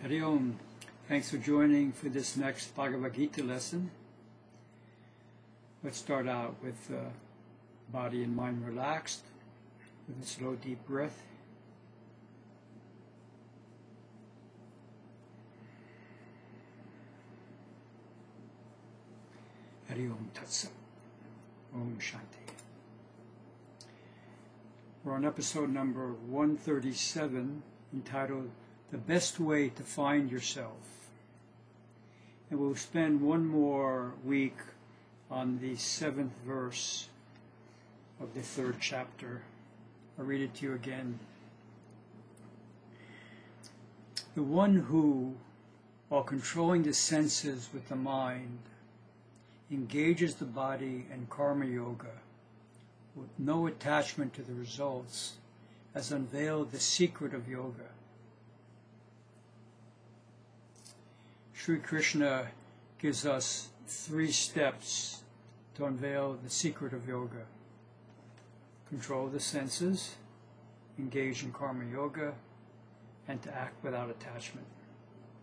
Hari Om. Thanks for joining for this next Bhagavad Gita lesson. Let's start out with body and mind relaxed, with a slow deep breath. Hari Om Tat Sat. Om Shanti. We're on episode number 137, entitled The Best Way to Find Yourself. And we'll spend one more week on the 7th verse of the 3rd chapter. I'll read it to you again. The one who, while controlling the senses with the mind, engages the body in karma yoga with no attachment to the results, has unveiled the secret of yoga. Sri Krishna gives us 3 steps to unveil the secret of yoga. Control the senses, engage in karma yoga, and to act without attachment.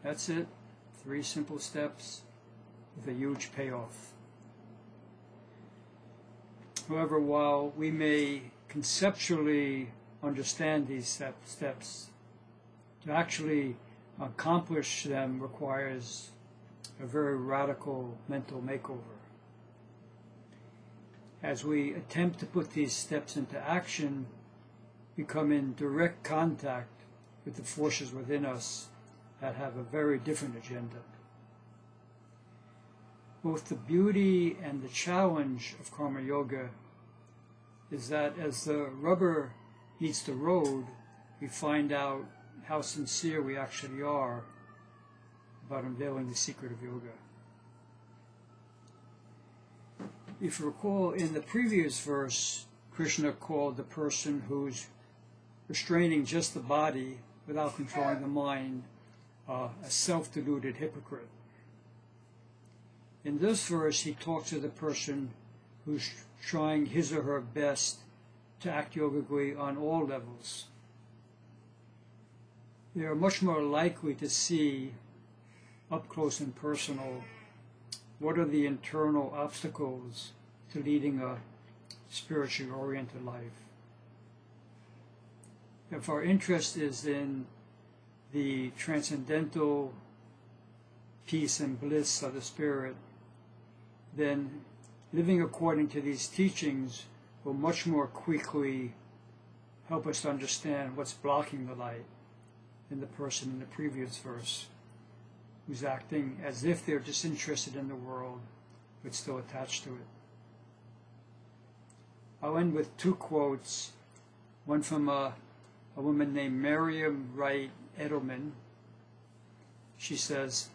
That's it. 3 simple steps with a huge payoff. However, while we may conceptually understand these steps, to actually accomplish them requires a very radical mental makeover. As we attempt to put these steps into action, we come in direct contact with the forces within us that have a very different agenda. Both the beauty and the challenge of karma yoga is that as the rubber meets the road, we find out how sincere we actually are about unveiling the secret of yoga. If you recall, in the previous verse, Krishna called the person who's restraining just the body without controlling the mind a self-deluded hypocrite. In this verse, he talks to the person who's trying his or her best to act yogically on all levels. They are much more likely to see, up close and personal, what are the internal obstacles to leading a spiritually oriented life. If our interest is in the transcendental peace and bliss of the spirit, then living according to these teachings will much more quickly help us to understand what's blocking the light in the person in the previous verse, who's acting as if they're disinterested in the world, but still attached to it. I'll end with 2 quotes, one from a woman named Miriam Wright Edelman. She says,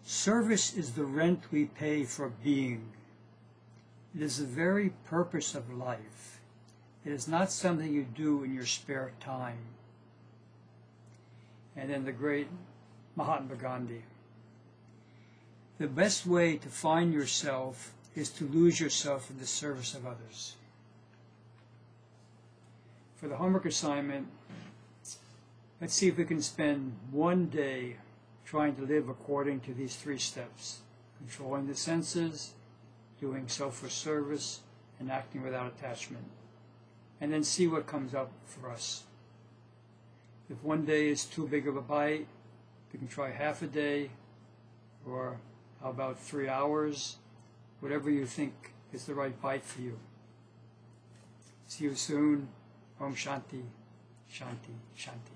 "Service is the rent we pay for being. It is the very purpose of life. It is not something you do in your spare time." And then the great Mahatma Gandhi. "The best way to find yourself is to lose yourself in the service of others." For the homework assignment, let's see if we can spend one day trying to live according to these 3 steps: controlling the senses, doing selfless service, and acting without attachment. And then see what comes up for us. If one day is too big of a bite, we can try half a day, or how about 3 hours, whatever you think is the right bite for you. See you soon. Om Shanti, Shanti, Shanti.